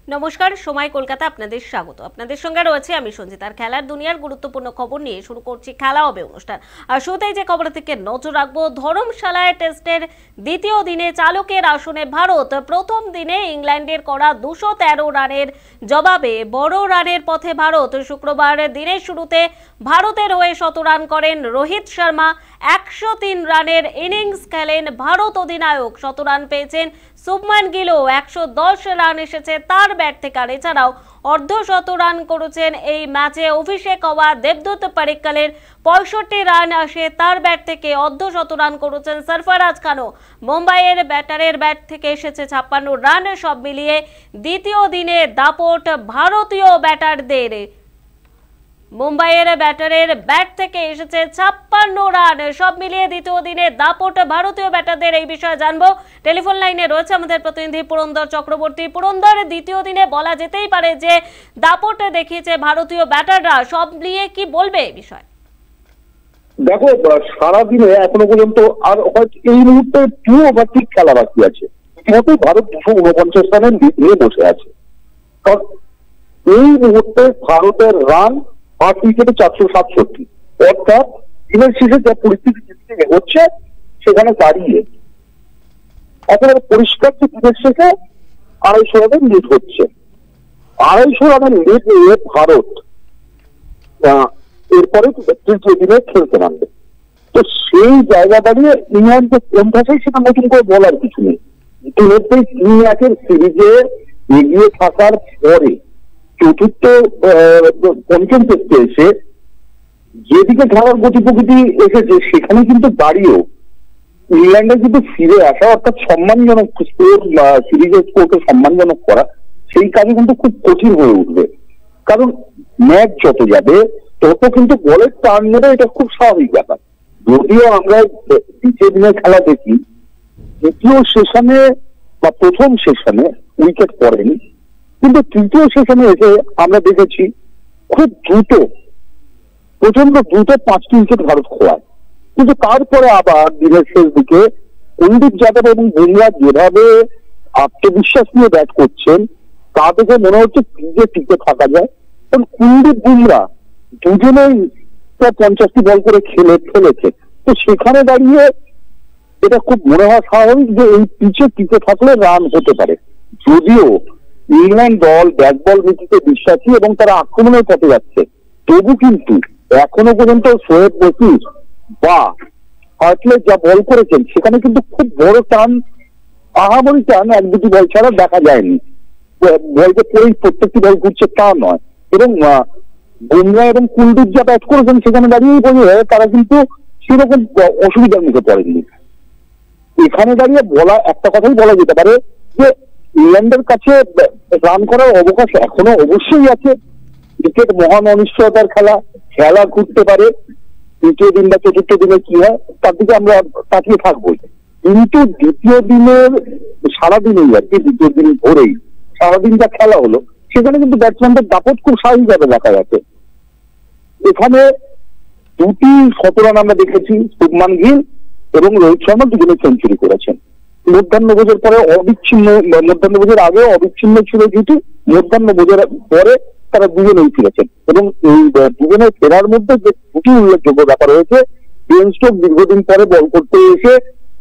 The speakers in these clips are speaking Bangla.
নমস্কার, সময় কলকাতা আপনাদের স্বাগত। আপনাদের সঙ্গে রয়েছে আমি সঞ্জিত। আর খেলার দুনিয়ার গুরুত্বপূর্ণ খবর নিয়ে শুরু করছি খেলা হবে অনুষ্ঠান। আর শুরুতেই যে খবরের দিকে নজর রাখবো, ধরমশালায় টেস্টের দ্বিতীয় দিনে চালকের আসনে ভারত। প্রথম দিনে ইংল্যান্ডের করা 213 রানের জবাবে বড় রানের পথে ভারত। শুক্রবার দিনের শুরুতে ভারতের হয়ে শতরান করেন রোহিত শর্মা। 103 রানের ইনিংস খেলেন ভারত অধিনায়ক। শতরান পেয়েছেন শুভমান গিলও। 110 রান এসেছে তার ব্যাট থেকে। আর এছাড়াও অর্ধশত রান করেছেন এই ম্যাচে অভিষেক হওয়া দেবদূত পাডিক্কালের। 65 রান আসে তার ব্যাট থেকে। অর্ধশত রান করেছেন সরফরাজ খানও। মুম্বাইয়ের ব্যাটারের ব্যাট থেকে এসেছে 56 রান। সব মিলিয়ে দ্বিতীয় দিনে দাপট ভারতীয় ব্যাটারদের। মুম্বাইয়ের ব্যাটারের ব্যাট থেকে এসেছে 56 রান। সব মিলিয়ে দ্বিতীয় দিনে দাপট ভারতীয় ব্যাটারদের। এই বিষয়ে জানবো, টেলিফোন লাইনে রয়েছে আমাদের প্রতিনিধি পুরন্দর চক্রবর্তী। পুরন্দর, দ্বিতীয় দিনে বলা যেতেই পারে যে দাপট দেখিয়েছে ভারতীয় ব্যাটাররা। সব মিলিয়ে কি বলবে এই বিষয়? দেখো, সারাদিনে এখনো পর্যন্ত আর হয়তো এই মুহূর্তে 2 ওভার ঠিক খেলা বাকি আছে। ইতিমধ্যে ভারত 249 রানের নিয়ে বসে আছে। কারণ এই মুহূর্তে ভারতের রান 8 উইকেটে 467। অর্থাৎ দিনের শেষে যা পরিস্থিতি হচ্ছে সেখানে দাঁড়িয়ে একেবারে পরিষ্কার যে দিনের শেষে 250 রানের লিড হচ্ছে। 250 রানের লিড নিয়ে ভারত এরপরে তৃতীয় দিনে খেলতে নামবে। তো সেই জায়গা দাঁড়িয়ে ইংল্যান্ড যে কোন ভাষায় সেটা নতুন করে বলার কিছু নেই। ইতিমধ্যে 3-1 সিরিজে এগিয়ে থাকার পরে চতুর্থ পঞ্চম টেস্টে এসে যেদিকে খেলার গতি প্রকৃতি এসেছে সেখানে কিন্তু দাঁড়িয়েও ইংল্যান্ডে কিন্তু ফিরে আসা, অর্থাৎ সম্মানজনক স্কোর, সিরিজের স্কোরকে সম্মানজনক করা, সেই কাজে কিন্তু খুব কঠিন হয়ে উঠবে। কারণ ম্যাচ যত যাবে তত কিন্তু বলের টার্ন নেবে, এটা খুব স্বাভাবিক ব্যাপার। যদিও আমরা দ্বিতীয় দিনের খেলা দেখি, দ্বিতীয় সেশনে বা প্রথম সেশনে উইকেট পড়েনি, কিন্তু তৃতীয় সেশনে এসে আমরা দেখেছি খুব দ্রুত, প্রচন্ড দ্রুত 5টি উইকেট ভারত খোয়ায়। কিন্তু তারপরে আবার দিনের শেষ দিকে কুলদীপ যাদব এবং বুমরা যেভাবে আত্মবিশ্বাস নিয়ে ব্যাট করছেন তা দেখে মনে হচ্ছে ক্রিজে টিকে থাকা যায়। কারণ কুলদীপ বুমরা দুজনেই প্রায় 50টি বল করে ফেলেছে। তো সেখানে দাঁড়িয়ে এটা খুব মনে হয় স্বাভাবিক যে এই পিচে টিকে থাকলে রান হতে পারে। যদিও ইংল্যান্ড দল ব্যাট বল নীতিতে বিশ্বাসী এবং তারা আক্রমণের পথে যাচ্ছে, তবু কিন্তু এখনো পর্যন্ত শোয়েব বসির বা হার্টলে যা বল করেছেন সেখানে কিন্তু খুব বড় টান, আহামরি টান 1-2টি বল ছাড়া দেখা যায়নি। বলকে পরেই প্রত্যেকটি বল ঘুরছে তা নয়। এবং বুমরা এবং কুলদীপ যা ব্যাট করেছেন সেখানে দাঁড়িয়েই বোঝা যায় তারা কিন্তু সেরকম অসুবিধার মুখে পড়েননি। এখানে দাঁড়িয়ে বলা একটা কথাই বলা যেতে পারে যে ইংল্যান্ডের কাছে রান করার অবকাশ এখনো অবশ্যই আছে। ক্রিকেট মহান অনিশ্চয়তার খেলা, খেলা ঘুরতে পারে। তৃতীয় দিন বা চতুর্থ দিনে কি হয় তার দিকে আমরা তাকিয়ে থাকবো। কিন্তু দ্বিতীয় দিনের সারাদিনেই আর কি, দ্বিতীয় দিন ভোরেই সারাদিন যা খেলা হলো সেখানে কিন্তু ব্যাটসম্যানদের দাপট খুব স্বাভাবিকভাবে দেখা গেছে। এখানে 2টি শতরান আমরা দেখেছি, শুভমান গিল এবং রোহিত শর্মা দুজনে সেঞ্চুরি করেছেন। মধ্যাহ্নভোজের পরে মধ্যাহ্নভোজের আগে অবিচ্ছিন্ন ছিল জুটি, মধ্যাহ্নভোজের পরে তারা দুজনেই ফিরেছেন। এবং এই দুজনের ফেরার মধ্যে যে দুটি উল্লেখযোগ্য ব্যাপার হয়েছে, বেন স্টোকস দীর্ঘদিন পরে বল করতে এসে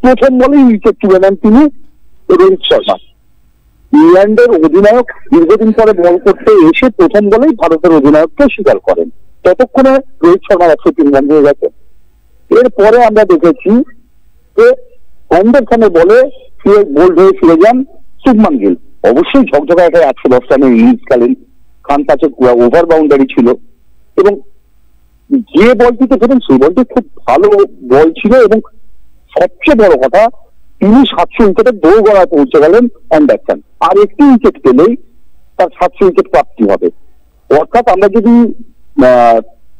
প্রথম বলেই উইকেট তুলে নেন তিনি রোহিত শর্মা। ইংল্যান্ডের অধিনায়ক দীর্ঘদিন পরে বল করতে এসে প্রথম বলেই ভারতের অধিনায়ককে স্বীকার করেন। ততক্ষণে রোহিত শর্মার 103 রান হয়ে গেছে। এরপরে আমরা দেখেছি যে অ্যান্ডারসনের বলে বোল্ড হয়ে ফিরে যান শুভমান গিল। অবশ্যই ঝকঝকা একটা 110 রানের ইনিংস খেলেন, খান পাঁচেক ওভার বাউন্ডারি ছিল এবং যে বলটিতে ফেরেন সেই বলটি খুব ভালো বল ছিল। এবং সবচেয়ে বড় কথা, তিনি 700 উইকেটের দৌড় গড়ায় পৌঁছে গেলেন অ্যান্ডারসন। আর একটি উইকেট পেলেই তার 700 উইকেট প্রাপ্তি হবে। অর্থাৎ আমরা যদি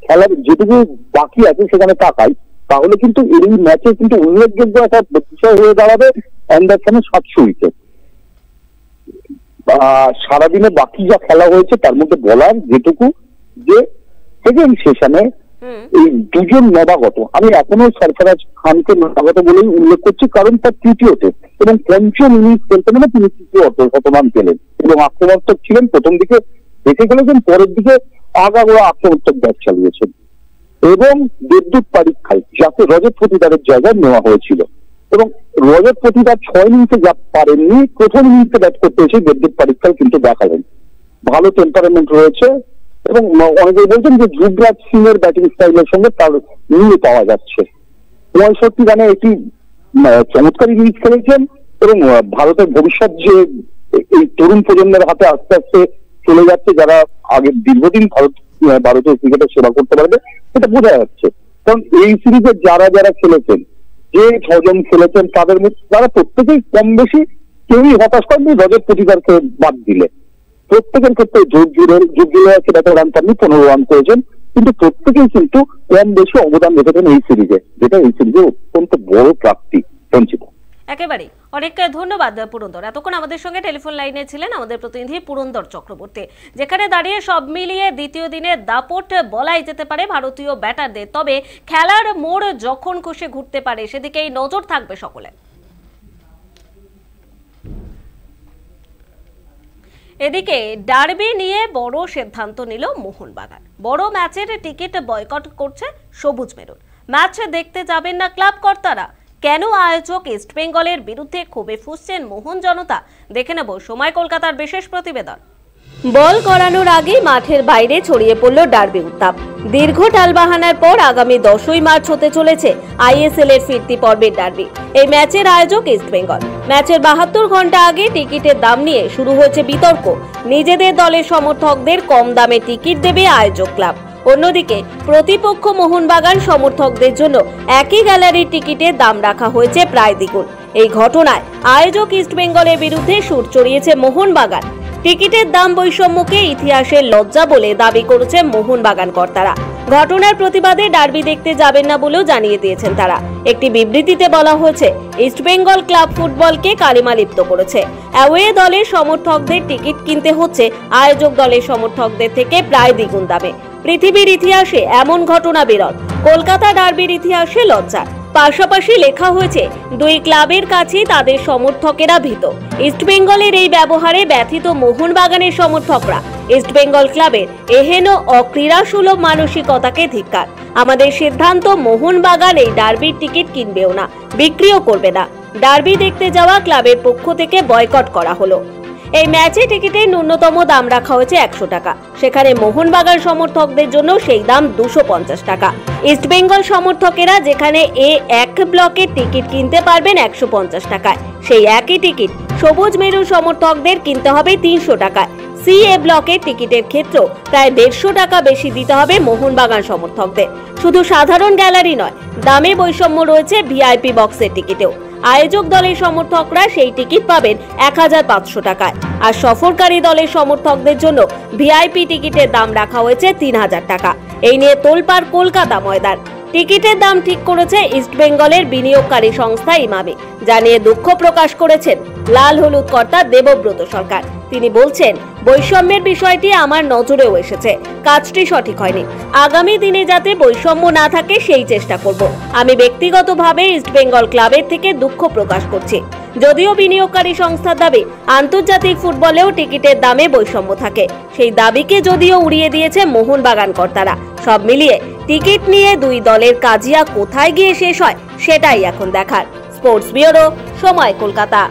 খেলার যেটুকু বাকি আছে সেখানে তাকাই, তাহলে কিন্তু এই ম্যাচে কিন্তু উল্লেখযোগ্য একটা বিষয় হয়ে দাঁড়াবে অ্যান্ডারসনের 700 উইকেট। সারাদিনে বাকি যা খেলা হয়েছে তার মধ্যে বলার যেটুকু, যে সেকেন্ড সেশনে এই দুজন নবাগত, আমি এখনো সরফরাজ খানকে নবাগত বলেই উল্লেখ করছি, কারণ তার তৃতীয় টেস্ট এবং পঞ্চম ইনিংস খেলতে মানে তিনি তৃতীয় শতরান পেলেন এবং আক্রমণাত্মক ছিলেন। প্রথম দিকে দেখে গেলেছেন, পরের দিকে আগাগোড়া আক্রমণাত্মক ব্যাট চালিয়েছেন এবং বিদ্যুৎ পরীক্ষায় যাকে রজত পতিদারের জায়গায় নেওয়া হয়েছিল এবং রজত পতিদার 6 ইনিংসে যা পারেননি, প্রথম ইনিংসে ব্যাট করতে এসে বিদ্যুৎ পরীক্ষায় কিন্তু দেখালেন। ভালো টেম্পারামেন্ট রয়েছে এবং অনেকেই বলছেন যে যুবরাজ সিং এর ব্যাটিং স্টাইলের সঙ্গে তার মিল পাওয়া যাচ্ছে। 65 রানে একটি চমৎকার ইনিংস খেলেছেন এবং ভারতের ভবিষ্যৎ যে এই তরুণ প্রজন্মের হাতে আস্তে আস্তে চলে যাচ্ছে, যারা আগে দীর্ঘদিন ভারতীয় ক্রিকেটের সেবা করতে পারবে, এটা বোঝা যাচ্ছে। কারণ এই সিরিজে যারা যারা খেলেছেন, যে 6 জন খেলেছেন, তাদের মধ্যে তারা প্রত্যেকেই কম বেশি, কেউই হতাশ করেননি রজত পতিদারকে বাদ দিলে। প্রত্যেকের ক্ষেত্রে যোগ জুড়ে সেটাতে রান পাননি, 15 রান করেছেন, কিন্তু প্রত্যেকেই কিন্তু কম বেশি অবদান রেখেছেন এই সিরিজে, যেটা এই সিরিজে অত্যন্ত বড় প্রাপ্তি সঞ্চিত। একেবারে অনেক ধন্যবাদ পুরন্দর। এতক্ষণ আমাদের সঙ্গে টেলিফোন লাইনে ছিলেন আমাদের প্রতিনিধি পুরন্দর চক্রবর্তী। যেখানে দাঁড়িয়ে সব মিলিয়ে দ্বিতীয় দিনে দাপট বলাই যেতে পারে ভারতীয় ব্যাটারদের, তবে খেলার মোড় যখন খুশি ঘুরতে পারে সেদিকেই নজর থাকবে সকলে। এদিকে ডার্বি নিয়ে বড় সিদ্ধান্ত নিল মোহনবাগান। বড় ম্যাচের টিকিট বয়কট করছে সবুজ মেরুন। ম্যাচ দেখতে যাবেন না ক্লাব কর্তারা। কেন আয়োজক ইস্টবেঙ্গলের বিরুদ্ধে ক্ষোভে ফুঁসছেন মোহন জনতা? দেখে নেব সময় কলকাতার বিশেষ প্রতিবেদন। বল করানোর আগে মাঠের বাইরে ছড়িয়ে পড়ল ডার্বি উত্তাপ। দীর্ঘ টালবাহানার পর আগামী 10ই মার্চ হতে চলেছে আইএসএল এর ফিরতি পর্বের ডার্বি। এই ম্যাচের আয়োজক ইস্টবেঙ্গল। ম্যাচের 72 ঘন্টা আগে টিকিটের দাম নিয়ে শুরু হয়েছে বিতর্ক। নিজেদের দলের সমর্থকদের কম দামে টিকিট দেবে আয়োজক ক্লাব। অন্যদিকে প্রতিপক্ষ মোহনবাগান সমর্থকদের জন্য একই গ্যালারির টিকিটের দাম রাখা হয়েছে প্রায় দ্বিগুণ। এই ঘটনায় আয়োজক ইস্টবেঙ্গলের বিরুদ্ধে সুর চড়িয়েছে মোহনবাগান। টিকিটের দাম বৈষম্যকে ইতিহাসের লজ্জা বলে দাবি করেছে মোহনবাগান কর্তারা। ঘটনার প্রতিবাদে ডার্বি দেখতে যাবেন না বলেও জানিয়ে দিয়েছেন তারা। একটি বিবৃতিতে বলা হয়েছে, ইস্টবেঙ্গল ক্লাব ফুটবলকে কালিমালিপ্ত করেছে। অ্যাওয়ে দলের সমর্থকদের টিকিট কিনতে হচ্ছে আয়োজক দলের সমর্থকদের থেকে প্রায় দ্বিগুণ দামে। পৃথিবীর ইতিহাসে এমন ঘটনা বিরল। কলকাতা ডার্বির ইতিহাসে লজ্জা। পাশাপাশি লেখা হয়েছে, দুই ক্লাবের কাছে তাদের সমর্থকেরা ভীত। ইস্টবেঙ্গলের এই ব্যবহারে ব্যথিত মোহনবাগানের সমর্থকরা। ইস্টবেঙ্গল ক্লাবের এহেন অক্রীড়াসুলভ মানসিকতাকে ধিক্কার। আমাদের সিদ্ধান্ত, মোহনবাগান এই ডার্বির টিকিট কিনবেও না, বিক্রিও করবে না। ডার্বি দেখতে যাওয়া ক্লাবের পক্ষ থেকে বয়কট করা হলো। এই ম্যাচে টিকিটের ন্যূনতম দাম রাখা হয়েছে 100 টাকা। সেখানে মোহনবাগান সমর্থকদের জন্য সেই দাম 250 টাকা। ইস্টবেঙ্গল সমর্থকেরা যেখানে এক ব্লকের টিকিট কিনতে পারবেন 150 টাকায়, সেই একই টিকিট সবুজ মেরুন সমর্থকদের কিনতে হবে 300 টাকায়। সি ব্লকের টিকিটের ক্ষেত্রেও প্রায় 150 টাকা বেশি দিতে হবে মোহনবাগান সমর্থকদের। শুধু সাধারণ গ্যালারি নয়, দামে বৈষম্য রয়েছে ভিআইপি বক্সের টিকিটেও। আয়োজক দলের সমর্থকরা সেই টিকিট পাবেন 1500 টাকায়, আর সফরকারী দলের সমর্থকদের জন্য ভিআইপি টিকিটের দাম রাখা হয়েছে 3000 টাকা। এই নিয়ে তোলপাড় কলকাতা ময়দান। টিকিটের দাম ঠিক করেছে ইস্টবেঙ্গলের বিনিয়োগকারী সংস্থা ইমামি। জানিয়ে দুঃখ প্রকাশ করেছেন লাল হলুদ কর্তা দেবব্রত সরকার। তিনি বলছেন, বৈষম্যের বিষয়টি আমার নজরেও এসেছে, কাজটি সঠিক হয়নি। আগামী দিনে যাতে বৈষম্য না থাকে সেই চেষ্টা করব। আমি ব্যক্তিগতভাবে ইস্টবেঙ্গল ক্লাবের থেকে দুঃখ প্রকাশ করছি। যদিও বিনিয়োগকারী সংস্থার দাবি আন্তর্জাতিক ফুটবলেও টিকিটের দামে বৈষম্য থাকে, সেই দাবিকে যদিও উড়িয়ে দিয়েছে মোহনবাগান কর্তারা। সব মিলিয়ে টিকিট নিয়ে দুই দলের কাজিয়া কোথায় গিয়ে শেষ হয় সেটাই এখন দেখার। স্পোর্টস ব্যুরো, সময় কলকাতা।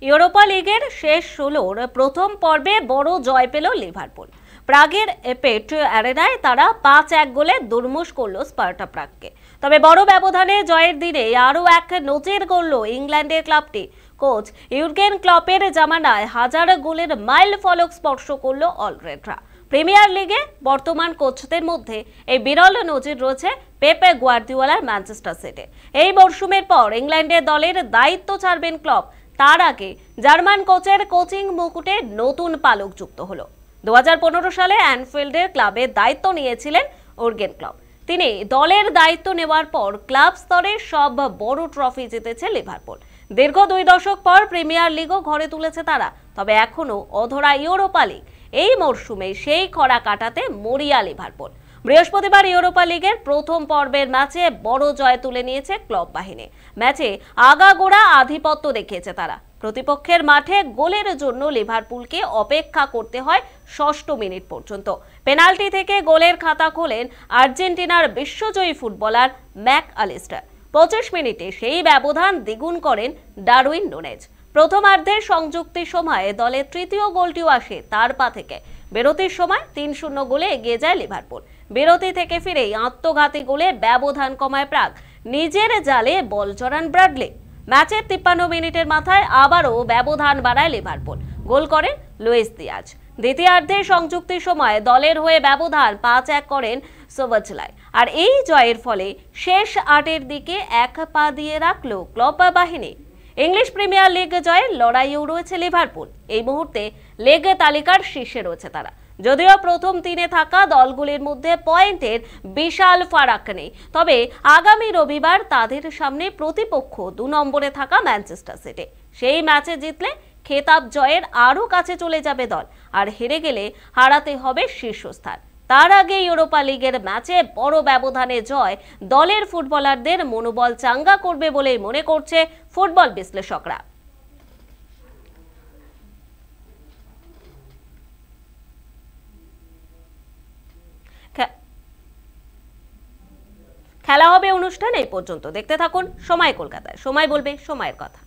ইউরোপা লিগের শেষ 16-র প্রথম পর্বে বড় জয় পেল লিভারপুল। প্রাগের এপেট অ্যারেনায় তারা 5-1 গোলে দুর্মুশ করল স্পার্টা প্রাগকে। তবে বড় ব্যবধানে জয়ের দিনে আরও এক নজির গড়ল ইংল্যান্ডের ক্লাবটি। কোচ ইউর্গেন ক্লপের জামানায় 1000 গোলের মাইল ফলক স্পর্শ করল অলরেডরা। প্রিমিয়ার লিগে বর্তমান কোচদের মধ্যে এই বিরল নজির রয়েছে পেপে গুয়ার্দিওলার ম্যানচেস্টার সিটি। এই মরশুমের পর ইংল্যান্ডের দলের দায়িত্ব ছাড়বেন ক্লপ। তার আগে জার্মান কোচের কোচিং মুকুটে নতুন পালক যুক্ত হলো। 2015 সালে অ্যানফিল্ডের ক্লাবের দায়িত্ব নিয়েছিলেন ইউর্গেন ক্লপ। তিনি দলের দায়িত্ব নেওয়ার পর ক্লাব স্তরে সব বড় ট্রফি জিতেছে লিভারপুল। দীর্ঘ 2 দশক পর প্রিমিয়ার লিগও ঘরে তুলেছে তারা। তবে এখনো অধরা ইউরোপা লিগ। এই মরশুমে সেই খরা কাটাতে মরিয়া লিভারপুল। বৃহস্পতিবার ইউরোপা লিগের প্রথম পর্বের ম্যাচে বড় জয় তুলে নিয়েছে ক্লব বাহিনী। ম্যাচে আগাগোড়া আধিপত্য দেখিয়েছে তারা। প্রতিপক্ষের মাঠে গোলের জন্য লিভারপুলকে অপেক্ষা করতে হয় ৬ষ্ঠ মিনিট পর্যন্ত। পেনাল্টি থেকে গোলের খাতা খোলেন আর্জেন্টিনার বিশ্বজয়ী ফুটবলার ম্যাক আলিস্টার। ২৫ মিনিটে সেই ব্যবধান দ্বিগুণ করেন ডারউইন নুনেজ। প্রথমার্ধের সংযুক্তি সময়ে দলের তৃতীয় গোলটিও আসে তার পা থেকে। বিরতির সময় ৩-০ গোলে এগিয়ে যায় লিভারপুল। বিরতি থেকে ফিরেই আত্মঘাতী গোলে ব্যবধান কমায় প্রাগ। নিজের জালে বল জড়ান ব্রাডলি। ম্যাচের ৫৩ মিনিটের মাথায় আবারও ব্যবধান বাড়ায় লিভারপুল। গোল করেন লুইস দিয়াজ। দ্বিতীয়ার্ধে সংযুক্তির সময় দলের হয়ে ব্যবধান ৫-১ করেন সোবচলাই। আর এই জয়ের ফলে শেষ ৮-এর দিকে এক পা দিয়ে রাখল ক্লব বাহিনী। ইংলিশ প্রিমিয়ার লিগ জয়ের লড়াইয়েও রয়েছে লিভারপুল। এই মুহূর্তে লিগ তালিকার শীর্ষে রয়েছে তারা। যদিও প্রথম ৩-এ থাকা দলগুলির মধ্যে পয়েন্টের বিশাল ফারাক নেই, তবে আগামী রবিবার তাদের সামনে প্রতিপক্ষ ২ নম্বরে থাকা ম্যানচেস্টার সিটি। সেই ম্যাচে জিতলে খেতাব জয়ের আরও কাছে চলে যাবে দল, আর হেরে গেলে হারাতে হবে শীর্ষস্থান। তার আগে ইউরোপা লিগের ম্যাচে বড় ব্যবধানে জয় দলের ফুটবলারদের মনোবল চাঙ্গা করবে বলেই মনে করছে ফুটবল বিশ্লেষকরা। খেলা হবে অনুষ্ঠান এই পর্যন্ত। দেখতে থাকুন সময় কলকাতায়। সময় বলবে সময়ের কথা।